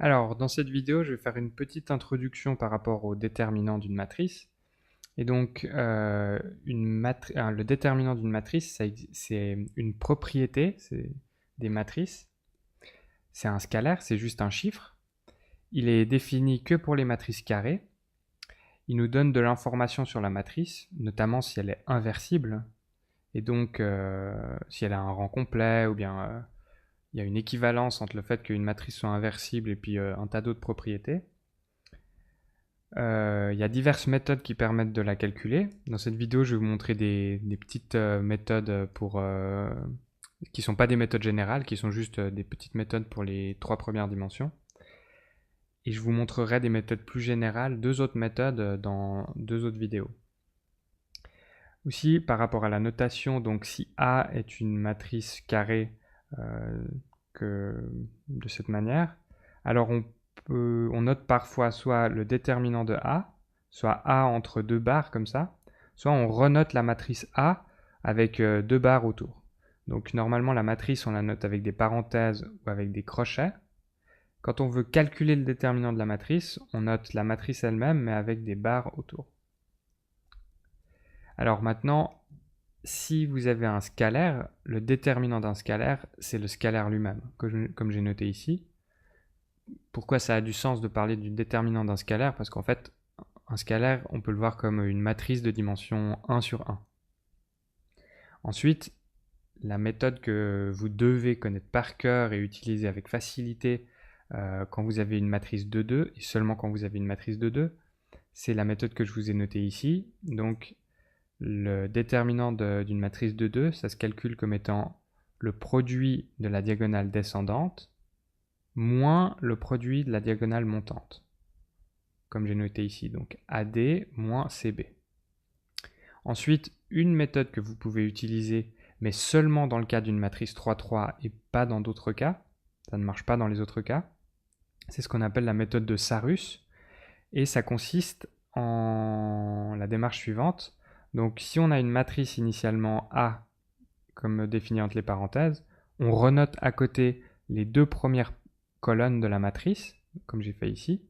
Alors, dans cette vidéo, je vais faire une petite introduction par rapport au déterminant d'une matrice. Et donc, le déterminant d'une matrice, c'est une propriété des matrices. C'est un scalaire, c'est juste un chiffre. Il est défini que pour les matrices carrées. Il nous donne de l'information sur la matrice, notamment si elle est inversible, et donc si elle a un rang complet, ou bien il y a une équivalence entre le fait qu'une matrice soit inversible et puis un tas d'autres propriétés. Il y a diverses méthodes qui permettent de la calculer. Dans cette vidéo, je vais vous montrer des petites méthodes qui ne sont pas des méthodes générales, qui sont juste des petites méthodes pour les 3 premières dimensions. Et je vous montrerai des méthodes plus générales, 2 autres méthodes dans 2 autres vidéos. Aussi, par rapport à la notation, donc si A est une matrice carrée de cette manière, alors on note parfois soit le déterminant de A, soit A entre 2 barres comme ça, soit on renote la matrice A avec 2 barres autour. Donc normalement la matrice on la note avec des parenthèses ou avec des crochets. Quand on veut calculer le déterminant de la matrice, on note la matrice elle-même mais avec des barres autour. Alors maintenant, si vous avez un scalaire, le déterminant d'un scalaire, c'est le scalaire lui-même, comme j'ai noté ici. Pourquoi ça a du sens de parler du déterminant d'un scalaire? Parce qu'en fait, un scalaire, on peut le voir comme une matrice de dimension 1 sur 1. Ensuite, la méthode que vous devez connaître par cœur et utiliser avec facilité quand vous avez une matrice de 2, et seulement quand vous avez une matrice de 2, c'est la méthode que je vous ai notée ici. Donc, le déterminant d'une matrice de 2, ça se calcule comme étant le produit de la diagonale descendante moins le produit de la diagonale montante, comme j'ai noté ici, donc AD moins CB. Ensuite, une méthode que vous pouvez utiliser, mais seulement dans le cas d'une matrice 3-3 et pas dans d'autres cas, ça ne marche pas dans les autres cas, c'est ce qu'on appelle la méthode de Sarus, et ça consiste en la démarche suivante. Donc si on a une matrice initialement A, comme défini entre les parenthèses, on renote à côté les 2 premières colonnes de la matrice, comme j'ai fait ici.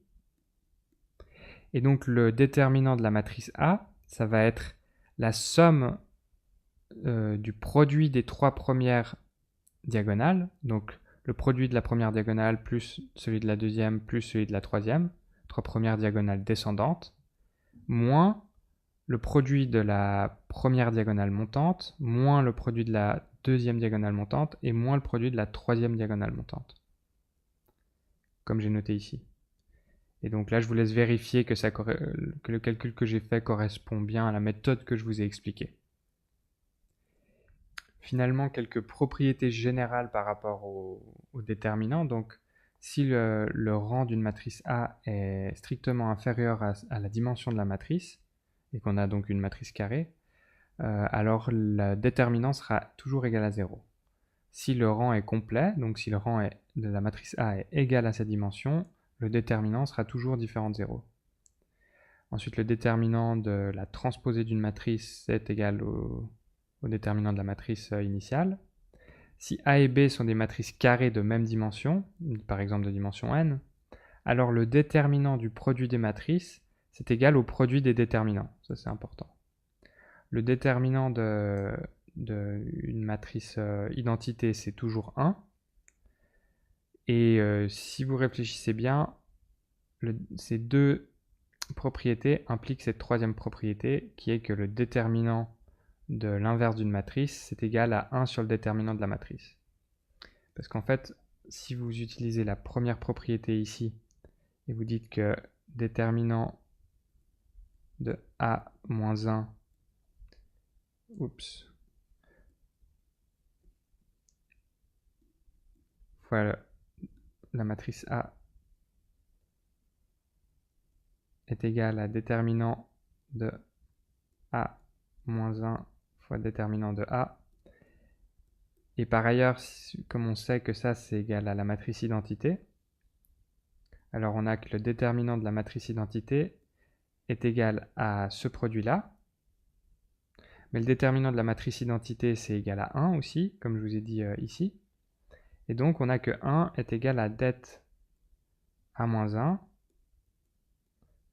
Et donc le déterminant de la matrice A, ça va être la somme du produit des 3 premières diagonales, donc le produit de la première diagonale plus celui de la deuxième plus celui de la troisième, 3 premières diagonales descendantes, moins le produit de la première diagonale montante, moins le produit de la deuxième diagonale montante, et moins le produit de la troisième diagonale montante, comme j'ai noté ici. Et donc là, je vous laisse vérifier que le calcul que j'ai fait correspond bien à la méthode que je vous ai expliquée. Finalement, quelques propriétés générales par rapport au déterminant. Donc, si le rang d'une matrice A est strictement inférieur à la dimension de la matrice, et qu'on a donc une matrice carrée, alors le déterminant sera toujours égal à 0. Si le rang est complet, donc si le rang de la matrice A est égal à sa dimension, le déterminant sera toujours différent de 0. Ensuite, le déterminant de la transposée d'une matrice est égal au déterminant de la matrice initiale. Si A et B sont des matrices carrées de même dimension, par exemple de dimension n, alors le déterminant du produit des matrices, c'est égal au produit des déterminants. Ça, c'est important. Le déterminant d'une matrice identité, c'est toujours 1. Et si vous réfléchissez bien, ces 2 propriétés impliquent cette troisième propriété, qui est que le déterminant de l'inverse d'une matrice, c'est égal à 1 sur le déterminant de la matrice. Parce qu'en fait, si vous utilisez la première propriété ici, et vous dites que déterminant de A moins 1, fois la matrice A est égal à déterminant de A moins 1 fois déterminant de A. Et par ailleurs, comme on sait que ça c'est égal à la matrice identité, alors on a que le déterminant de la matrice identité est égal à ce produit-là. Mais le déterminant de la matrice identité c'est égal à 1 aussi, comme je vous ai dit ici. Et donc on a que 1 est égal à det A-1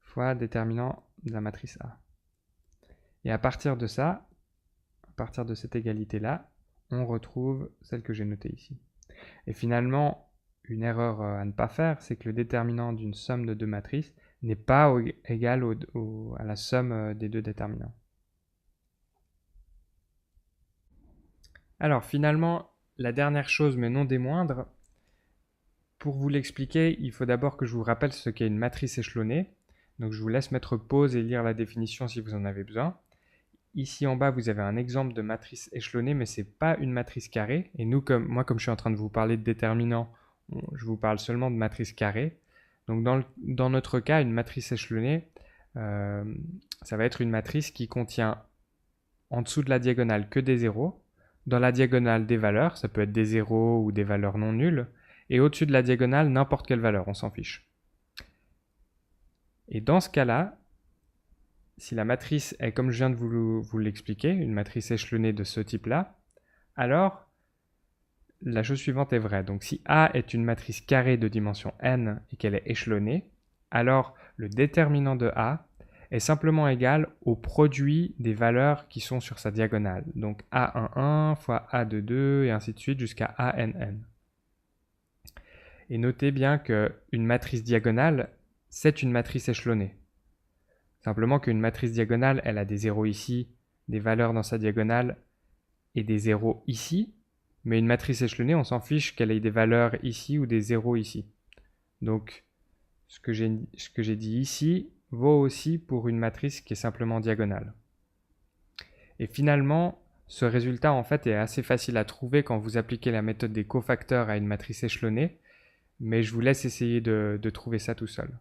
fois déterminant de la matrice A. Et à partir de ça, à partir de cette égalité-là, on retrouve celle que j'ai notée ici. Et finalement, une erreur à ne pas faire, c'est que le déterminant d'une somme de deux matrices n'est pas égal à la somme des deux déterminants. Alors finalement, la dernière chose, mais non des moindres, pour vous l'expliquer, il faut d'abord que je vous rappelle ce qu'est une matrice échelonnée. Donc je vous laisse mettre pause et lire la définition si vous en avez besoin. Ici en bas, vous avez un exemple de matrice échelonnée, mais ce n'est pas une matrice carrée. Et nous, comme je suis en train de vous parler de déterminants, je vous parle seulement de matrice carrée. Donc dans notre cas, une matrice échelonnée, ça va être une matrice qui contient en dessous de la diagonale que des zéros, dans la diagonale des valeurs, ça peut être des zéros ou des valeurs non nulles, et au-dessus de la diagonale, n'importe quelle valeur, on s'en fiche. Et dans ce cas-là, si la matrice est, comme je viens de vous l'expliquer, une matrice échelonnée de ce type-là, alors la chose suivante est vraie. Donc si A est une matrice carrée de dimension n et qu'elle est échelonnée, alors le déterminant de A est simplement égal au produit des valeurs qui sont sur sa diagonale. Donc A11 fois A22 et ainsi de suite jusqu'à ANN. Et notez bien qu'une matrice diagonale, c'est une matrice échelonnée. Simplement qu'une matrice diagonale, elle a des zéros ici, des valeurs dans sa diagonale et des zéros ici. Mais une matrice échelonnée, on s'en fiche qu'elle ait des valeurs ici ou des zéros ici. Donc, ce que j'ai dit ici vaut aussi pour une matrice qui est simplement diagonale. Et finalement, ce résultat en fait est assez facile à trouver quand vous appliquez la méthode des cofacteurs à une matrice échelonnée, mais je vous laisse essayer de trouver ça tout seul.